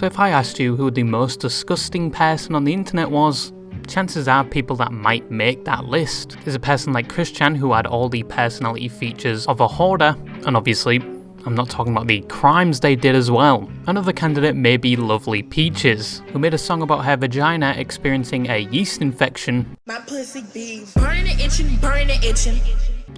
So if I asked you who the most disgusting person on the internet was, chances are people that might make that list is a person like Christian, who had all the personality features of a hoarder, and obviously I'm not talking about the crimes they did as well. Another candidate may be Lovely Peaches, who made a song about her vagina experiencing a yeast infection. My pussy be burning and itching.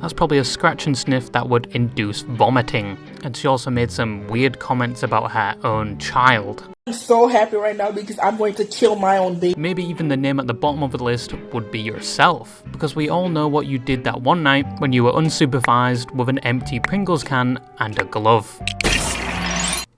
That's probably a scratch and sniff that would induce vomiting. And she also made some weird comments about her own child. I'm so happy right now because I'm going to kill my own baby. Maybe even the name at the bottom of the list would be yourself, because we all know what you did that one night when you were unsupervised with an empty Pringles can and a glove.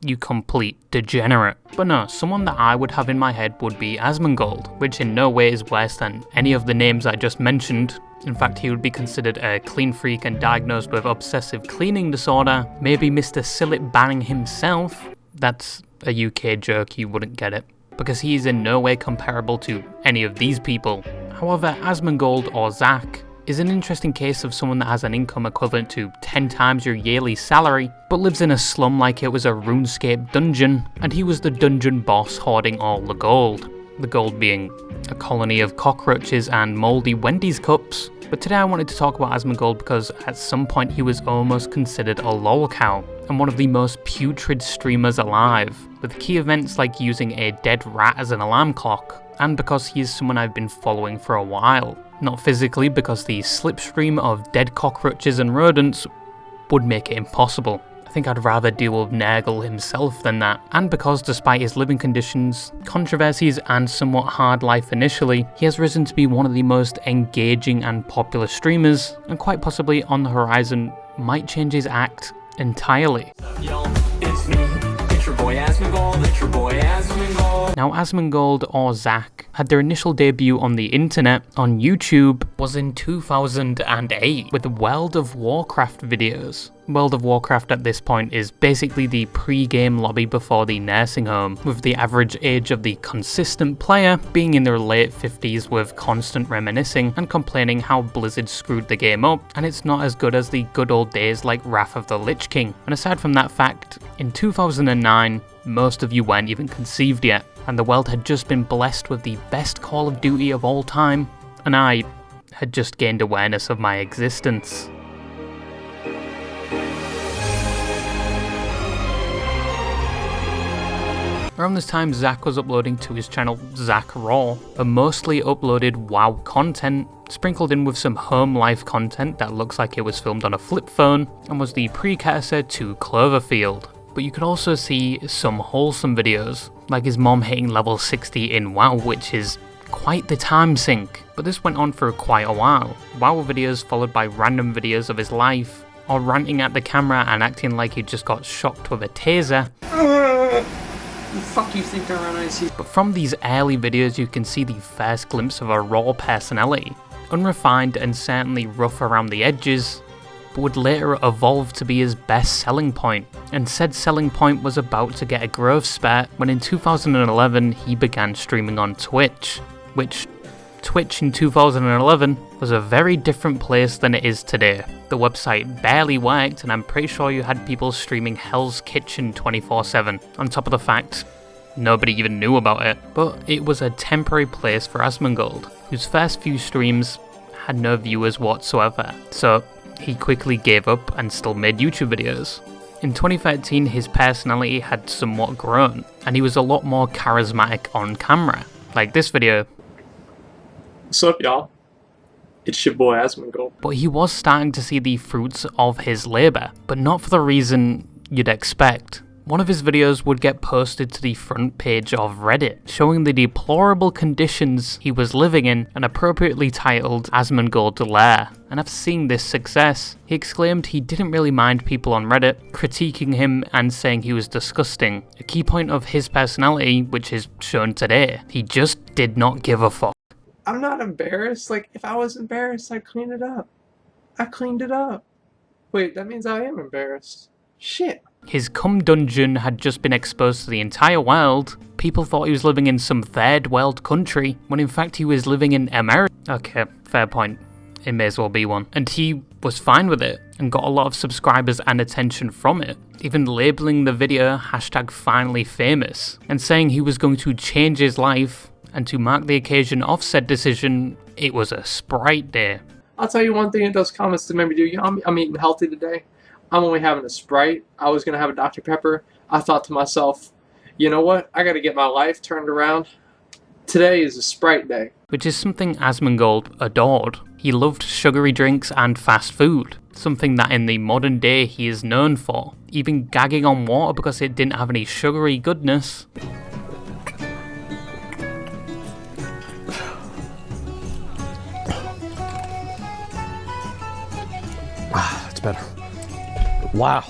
You complete degenerate. But no, someone that I would have in my head would be Asmongold, which in no way is worse than any of the names I just mentioned. In fact, he would be considered a clean freak and diagnosed with obsessive cleaning disorder. Maybe Mr. Sillet Banning himself. That's a UK joke, you wouldn't get it, because he is in no way comparable to any of these people. However, Asmongold, or Zach, is an interesting case of someone that has an income equivalent to 10 times your yearly salary, but lives in a slum like it was a RuneScape dungeon, and he was the dungeon boss hoarding all the gold. The gold being a colony of cockroaches and mouldy Wendy's cups. But today I wanted to talk about Asmongold because at some point he was almost considered a lolcow, and one of the most putrid streamers alive, with key events like using a dead rat as an alarm clock, and because he is someone I've been following for a while. Not physically, because the slipstream of dead cockroaches and rodents would make it impossible. I think I'd rather deal with Nurgle himself than that, and because despite his living conditions, controversies and somewhat hard life initially, he has risen to be one of the most engaging and popular streamers, and quite possibly on the horizon might change his act entirely. It's me, it's your boy Asmongold, Now Asmongold, or Zach, had their initial debut on the internet, on YouTube, was in 2008 with World of Warcraft videos. World of Warcraft at this point is basically the pre-game lobby before the nursing home, with the average age of the consistent player being in their late 50s with constant reminiscing and complaining how Blizzard screwed the game up, and it's not as good as the good old days like Wrath of the Lich King. And aside from that fact, in 2009, most of you weren't even conceived yet, and the world had just been blessed with the best Call of Duty of all time, and I had just gained awareness of my existence. Around this time, Zach was uploading to his channel Zach Raw, a mostly uploaded WoW content, sprinkled in with some home life content that looks like it was filmed on a flip phone, and was the precursor to Cloverfield. But you could also see some wholesome videos, like his mom hitting level 60 in WoW, which is quite the time sink. But this went on for quite a while. WoW videos followed by random videos of his life, or ranting at the camera and acting like he just got shocked with a taser. Fuck you think they're on IC? But from these early videos you can see the first glimpse of a raw personality, unrefined and certainly rough around the edges, but would later evolve to be his best selling point. And said selling point was about to get a growth spurt when in 2011 he began streaming on Twitch, which Twitch in 2011 was a very different place than it is today. The website barely worked, and I'm pretty sure you had people streaming Hell's Kitchen 24/7, on top of the fact nobody even knew about it. But it was a temporary place for Asmongold, whose first few streams had no viewers whatsoever, so he quickly gave up and still made YouTube videos. In 2013 his personality had somewhat grown, and he was a lot more charismatic on camera, like this video. What's up, y'all? It's your boy Asmongold. But he was starting to see the fruits of his labour, but not for the reason you'd expect. One of his videos would get posted to the front page of Reddit, showing the deplorable conditions he was living in, and appropriately titled Asmongold's Lair. And after seeing this success, he exclaimed he didn't really mind people on Reddit critiquing him and saying he was disgusting. A key point of his personality, which is shown today. He just did not give a fuck. I'm not embarrassed. Like, if I was embarrassed, I'd clean it up. I cleaned it up. Wait, that means I am embarrassed. Shit. His cum dungeon had just been exposed to the entire world. People thought he was living in some third world country, when in fact he was living in Emiru. Okay, fair point. It may as well be one. And he was fine with it. and got a lot of subscribers and attention from it, even labeling the video #finallyfamous and saying he was going to change his life, and to mark the occasion of said decision, it was a Sprite day. I'll tell you one thing in those comments that made me do, you know, I'm eating healthy today. I'm only having a Sprite. I was going to have a Dr. Pepper. I thought to myself, you know what? I got to get my life turned around. Today is a Sprite day. Which is something Asmongold adored. He loved sugary drinks and fast food, something that in the modern day he is known for, even gagging on water because it didn't have any sugary goodness. That's better. Wow.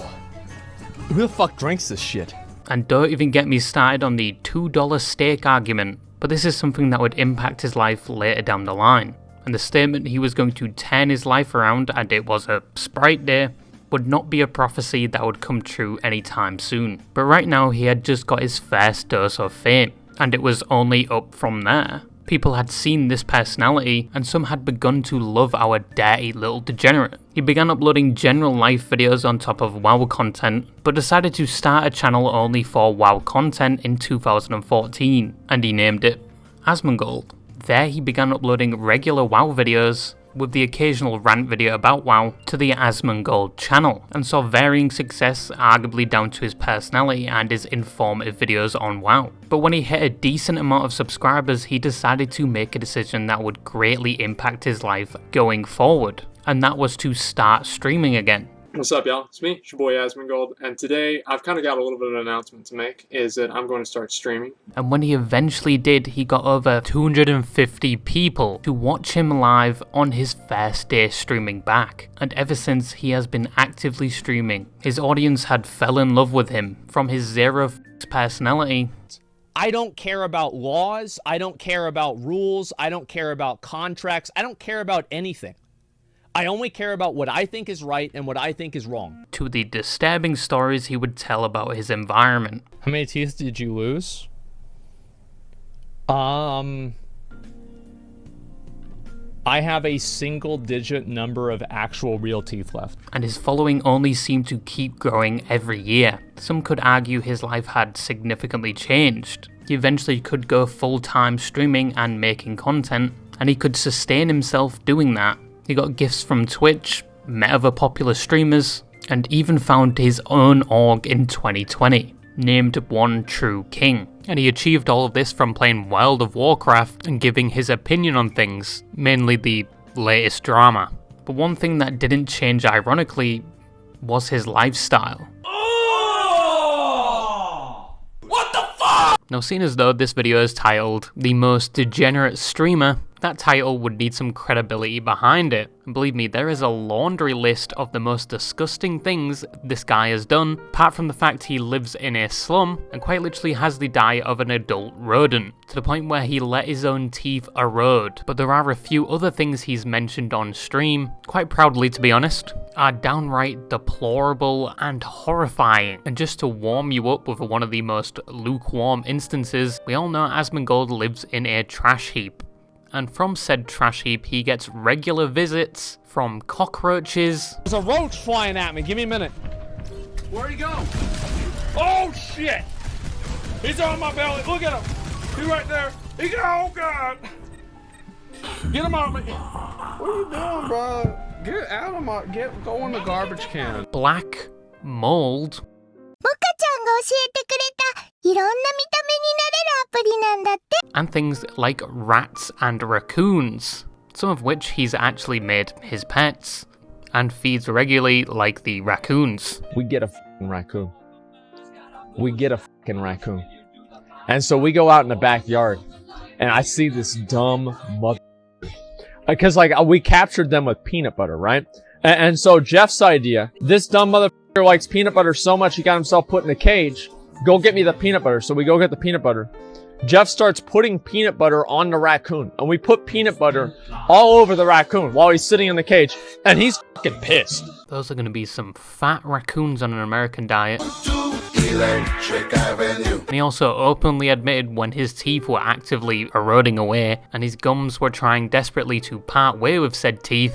Who the fuck drinks this shit? And don't even get me started on the $2 steak argument, but this is something that would impact his life later down the line. And the statement he was going to turn his life around and it was a Sprite day would not be a prophecy that would come true anytime soon. But right now he had just got his first dose of fame, and it was only up from there. People had seen this personality, and some had begun to love our dirty little degenerate. He began uploading general life videos on top of WoW content, but decided to start a channel only for WoW content in 2014, and he named it Asmongold. There he began uploading regular WoW videos, with the occasional rant video about WoW, to the Asmongold channel, and saw varying success, arguably down to his personality and his informative videos on WoW. But when he hit a decent amount of subscribers, he decided to make a decision that would greatly impact his life going forward, and that was to start streaming again. What's up, y'all? It's me, it's your boy Asmongold, and today I've kind of got a little bit of an announcement to make, is that I'm going to start streaming. And when he eventually did, he got over 250 people to watch him live on his first day streaming back. And ever since, he has been actively streaming. His audience had fell in love with him, from his zero personality. I don't care about laws, I don't care about rules, I don't care about contracts, I don't care about anything. I only care about what I think is right and what I think is wrong. To the disturbing stories he would tell about his environment. How many teeth did you lose? I have a single-digit number of actual real teeth left. And his following only seemed to keep growing every year. Some could argue his life had significantly changed. He eventually could go full-time streaming and making content, and he could sustain himself doing that. He got gifts from Twitch, met other popular streamers, and even found his own org in 2020, named One True King. And he achieved all of this from playing World of Warcraft and giving his opinion on things, mainly the latest drama. But one thing that didn't change ironically was his lifestyle. Oh! What the fuck? Now, seeing as though this video is titled The Most Degenerate Streamer, that title would need some credibility behind it. And believe me, there is a laundry list of the most disgusting things this guy has done, apart from the fact he lives in a slum and quite literally has the diet of an adult rodent, to the point where he let his own teeth erode. But there are a few other things he's mentioned on stream, quite proudly to be honest, are downright deplorable and horrifying. And just to warm you up with one of the most lukewarm instances, we all know Asmongold lives in a trash heap. And from said trash heap, he gets regular visits from cockroaches. There's a roach flying at me. Give me a minute. Where'd he go? Oh shit! He's on my belly. Look at him. He's right there. He got, oh god! Get him out of me. What are you doing, bro? Get out of my, go in the garbage can. Black mold. And things like rats and raccoons, some of which he's actually made his pets, and feeds regularly like the raccoons. We get a fucking raccoon. We get a fucking raccoon. And so we go out in the backyard, and I see this dumb mother. Because, like, we captured them with peanut butter, right? And so Jeff's idea, this dumb motherfucker likes peanut butter so much he got himself put in a cage. Go get me the peanut butter. So we go get the peanut butter. Jeff starts putting peanut butter on the raccoon. And we put peanut butter all over the raccoon while he's sitting in the cage. And he's fucking pissed. Those are going to be some fat raccoons on an American diet. And he also openly admitted when his teeth were actively eroding away and his gums were trying desperately to part way with said teeth.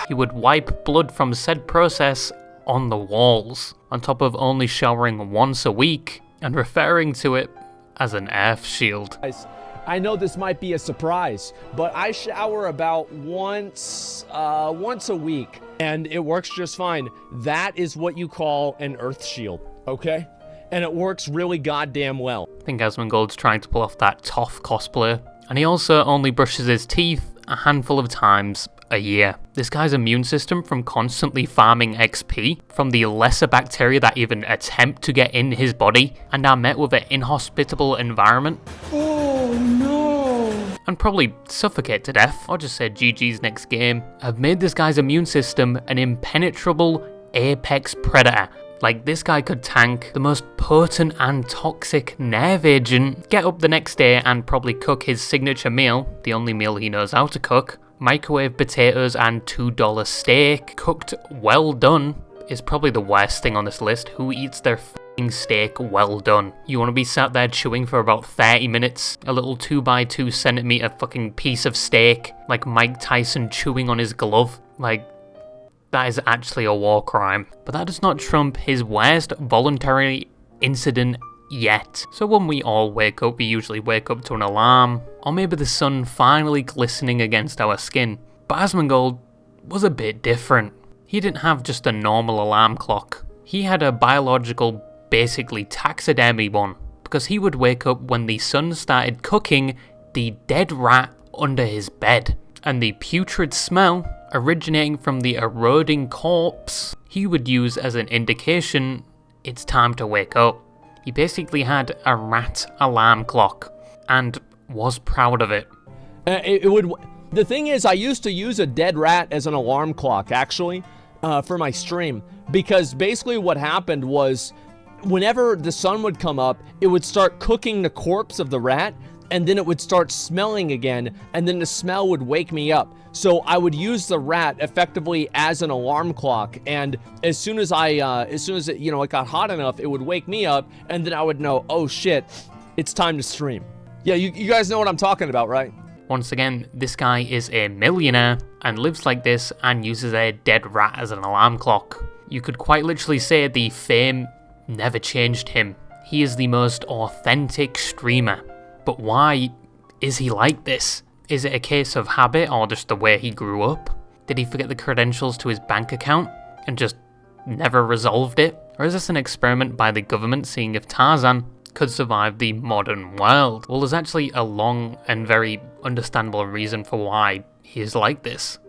He would wipe blood from said process on the walls, on top of only showering once a week and referring to it as an earth shield. I know this might be a surprise, but I shower about once a week, and it works just fine. That is what you call an earth shield, okay? And it works really goddamn well. I think Asmongold's trying to pull off that Toph cosplay, and he also only brushes his teeth a handful of times a year. This guy's immune system from constantly farming XP from the lesser bacteria that even attempt to get in his body and are met with an inhospitable environment. Oh no. And probably suffocate to death, or just say GG's next game, have made this guy's immune system an impenetrable apex predator. Like, this guy could tank the most potent and toxic nerve agent, get up the next day and probably cook his signature meal, the only meal he knows how to cook, microwave potatoes and $2 steak, cooked well done, is probably the worst thing on this list. Who eats their f***ing steak well done? You want to be sat there chewing for about 30 minutes, a little 2x2 centimeter fucking piece of steak, like Mike Tyson chewing on his glove? Like, that is actually a war crime. But that does not trump his worst voluntary incident yet. So when we all wake up, we usually wake up to an alarm, or maybe the sun finally glistening against our skin. But Asmongold was a bit different. He didn't have just a normal alarm clock. He had a biological, basically taxidermy one, because he would wake up when the sun started cooking the dead rat under his bed, and the putrid smell originating from the eroding corpse he would use as an indication it's time to wake up. He basically had a rat alarm clock and was proud of it. The thing is, I used to use a dead rat as an alarm clock, actually, for my stream, because basically what happened was whenever the sun would come up, it would start cooking the corpse of the rat, and then it would start smelling again, and then the smell would wake me up. So I would use the rat effectively as an alarm clock, and as soon as it, it got hot enough, it would wake me up, and then I would know, oh shit, it's time to stream. Yeah, you guys know what I'm talking about, right? Once again, this guy is a millionaire and lives like this and uses a dead rat as an alarm clock. You could quite literally say the fame never changed him. He is the most authentic streamer. But why is he like this? Is it a case of habit or just the way he grew up? Did he forget the credentials to his bank account and just never resolved it? Or is this an experiment by the government seeing if Tarzan could survive the modern world? Well, there's actually a long and very understandable reason for why he is like this.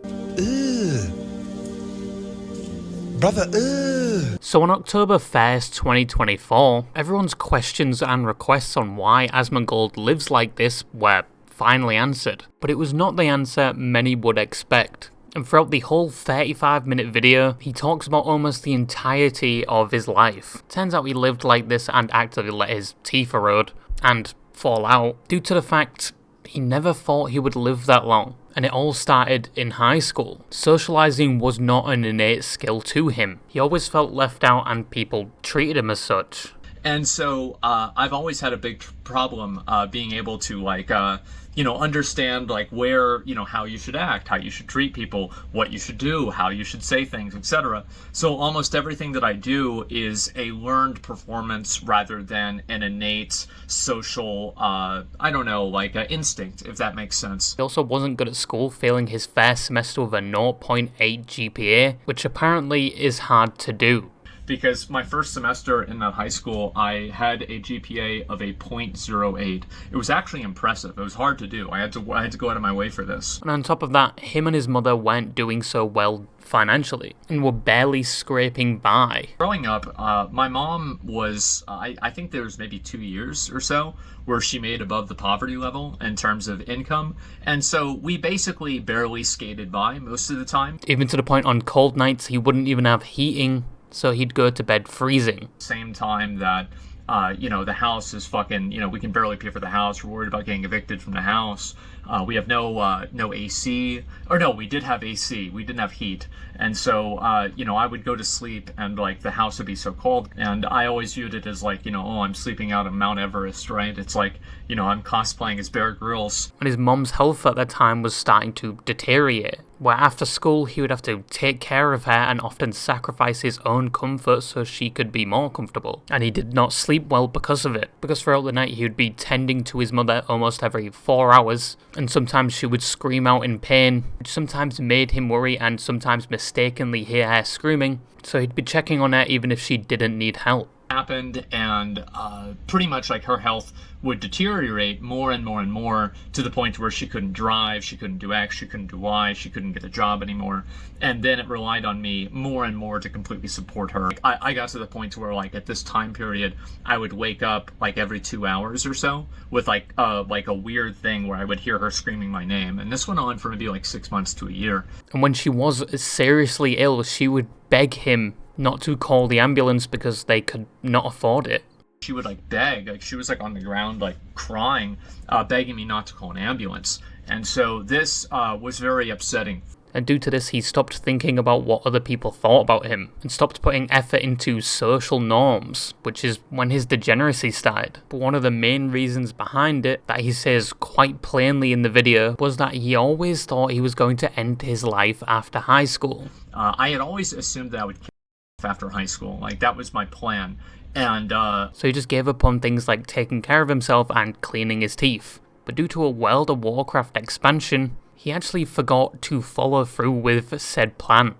So on October 1st, 2024, everyone's questions and requests on why Asmongold lives like this were finally answered. But it was not the answer many would expect. And throughout the whole 35-minute video, he talks about almost the entirety of his life. Turns out he lived like this and actively let his teeth erode and fall out due to the fact he never thought he would live that long. And it all started in high school. Socializing was not an innate skill to him. He always felt left out and people treated him as such. And so I've always had a big problem being able to understand where, how you should act, how you should treat people, what you should do, how you should say things, etc. So almost everything that I do is a learned performance rather than an innate social, instinct, if that makes sense. He also wasn't good at school, failing his first semester with a 0.8 GPA, which apparently is hard to do. Because my first semester in that high school, I had a GPA of a 0.08. It was actually impressive. It was hard to do. I had to go out of my way for this. And on top of that, him and his mother weren't doing so well financially and were barely scraping by. Growing up, my mom was, I think there was maybe 2 years or so where she made above the poverty level in terms of income. And so we basically barely skated by most of the time. Even to the point on cold nights, he wouldn't even have heating. So he'd go to bed freezing. Same time that, the house is fucking, we can barely pay for the house. We're worried about getting evicted from the house. We have no AC. Or no, we did have AC. We didn't have heat. And so, I would go to sleep and, the house would be so cold. And I always viewed it as, I'm sleeping out on Mount Everest, right? It's like, I'm cosplaying as Bear Grylls. And his mom's health at that time was starting to deteriorate. where after school he would have to take care of her and often sacrifice his own comfort so she could be more comfortable. And he did not sleep well because of it, because throughout the night he would be tending to his mother almost every 4 hours, and sometimes she would scream out in pain, which sometimes made him worry and sometimes mistakenly hear her screaming, so he'd be checking on her even if she didn't need help. Happened, and pretty much like her health would deteriorate more and more and more to the point where she couldn't drive, she couldn't do X, she couldn't do Y, she couldn't get a job anymore, and then it relied on me more and more to completely support her. I got to the point where, like, at this time period, I would wake up like every 2 hours or so with like a weird thing where I would hear her screaming my name, and this went on for maybe like 6 months to a year. And when she was seriously ill, she would beg him not to call the ambulance because they could not afford it. She would like beg, like she was like on the ground like crying, begging me not to call an ambulance. And so this was very upsetting. And due to this, he stopped thinking about what other people thought about him and stopped putting effort into social norms, which is when his degeneracy started. But one of the main reasons behind it, that he says quite plainly in the video, was that he always thought he was going to end his life after high school. I had always assumed that I would kill after high school. Like, that was my plan. And so he just gave up on things like taking care of himself and cleaning his teeth. But due to a World of Warcraft expansion, he actually forgot to follow through with said plan.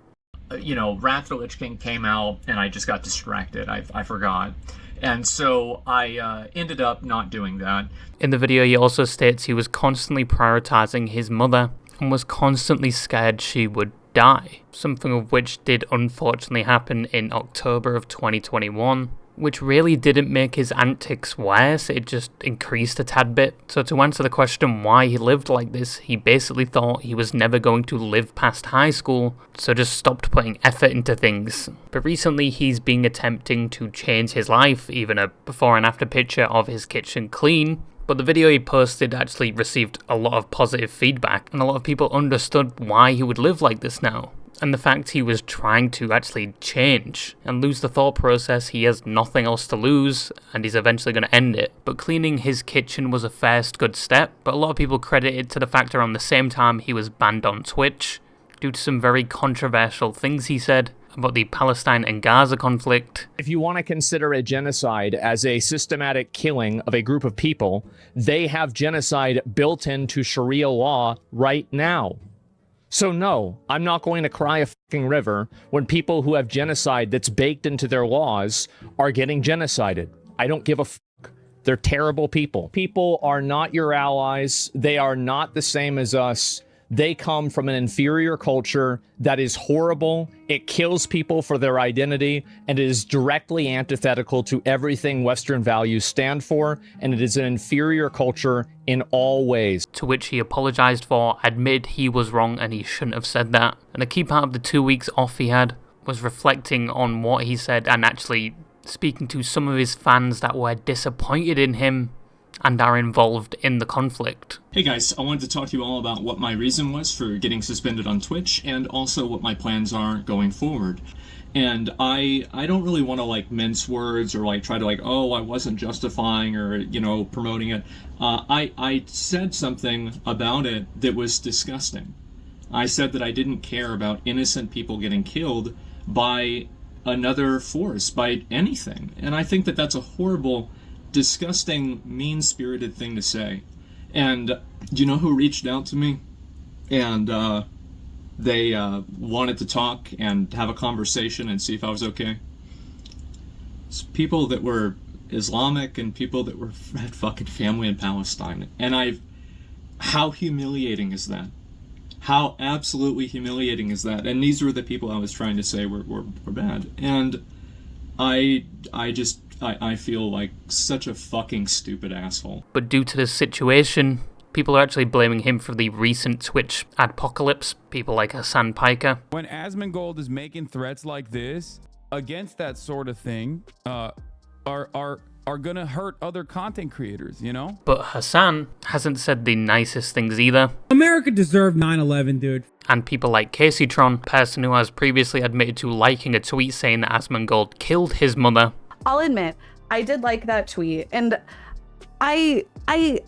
Wrath of the Lich King came out and I just got distracted. I forgot. And so I ended up not doing that. In the video, he also states he was constantly prioritizing his mother and was constantly scared she would die, something of which did unfortunately happen in October of 2021, which really didn't make his antics worse, it just increased a tad bit. So to answer the question why he lived like this, he basically thought he was never going to live past high school, so just stopped putting effort into things. But recently he's been attempting to change his life, even a before and after picture of his kitchen clean. But the video he posted actually received a lot of positive feedback, and a lot of people understood why he would live like this now. And the fact he was trying to actually change and lose the thought process he has nothing else to lose and he's eventually going to end it. But cleaning his kitchen was a first good step, but a lot of people credit it to the fact around the same time he was banned on Twitch due to some very controversial things he said about the Palestine and Gaza conflict. If you want to consider a genocide as a systematic killing of a group of people, they have genocide built into Sharia law right now. So no, I'm not going to cry a fucking river when people who have genocide that's baked into their laws are getting genocided. I don't give a fuck. They're terrible people. People are not your allies. They are not the same as us. They come from an inferior culture that is horrible. It kills people for their identity, and it is directly antithetical to everything Western values stand for, and it is an inferior culture in all ways. To which he apologized for, admitted he was wrong and he shouldn't have said that. And a key part of the 2 weeks off he had was reflecting on what he said and actually speaking to some of his fans that were disappointed in him and are involved in the conflict. Hey guys, I wanted to talk to you all about what my reason was for getting suspended on Twitch and also what my plans are going forward. And I don't really want to like mince words or like try to like, oh, I wasn't justifying or, promoting it. I said something about it that was disgusting. I said that I didn't care about innocent people getting killed by another force, by anything. And I think that that's a horrible, disgusting, mean-spirited thing to say. And do you know who reached out to me? And they wanted to talk and have a conversation and see if I was okay. It's people that were Islamic and people that had fucking family in Palestine. And how humiliating is that? How absolutely humiliating is that? And these were the people I was trying to say were bad. And I feel like such a fucking stupid asshole. But due to this situation, people are actually blaming him for the recent Twitch adpocalypse, people like Hassan Piker. When Asmongold is making threats like this against that sort of thing, are gonna hurt other content creators, But Hassan hasn't said the nicest things either. America deserved 9/11, dude. And people like Caseytron, a person who has previously admitted to liking a tweet saying that Asmongold killed his mother. I'll admit, I did like that tweet, and I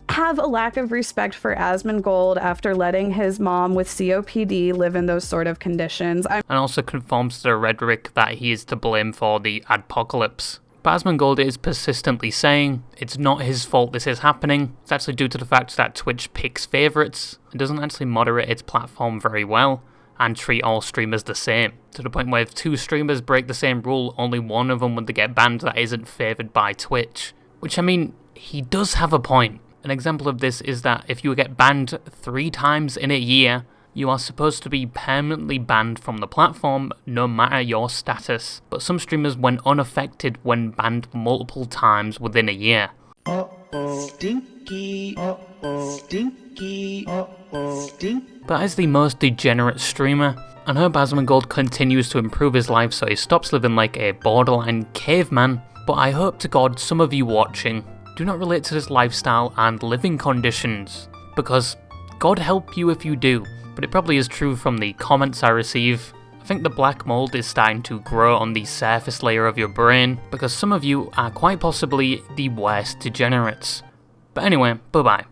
have a lack of respect for Asmongold after letting his mom with COPD live in those sort of conditions. And also conforms to the rhetoric that he is to blame for the adpocalypse. But Asmongold is persistently saying it's not his fault this is happening. It's actually due to the fact that Twitch picks favourites and doesn't actually moderate its platform very well and treat all streamers the same, to the point where if 2 streamers break the same rule, only one of them would get banned that isn't favoured by Twitch. Which, I mean, he does have a point. An example of this is that if you get banned 3 times in a year, you are supposed to be permanently banned from the platform no matter your status. But some streamers went unaffected when banned multiple times within a year. Stinky. Stinky. Stinky. But as the most degenerate streamer, I hope Asmongold continues to improve his life so he stops living like a borderline caveman. But I hope to God some of you watching do not relate to this lifestyle and living conditions, because God help you if you do, but it probably is true from the comments I receive. I think the black mold is starting to grow on the surface layer of your brain, because some of you are quite possibly the worst degenerates. But anyway, bye bye.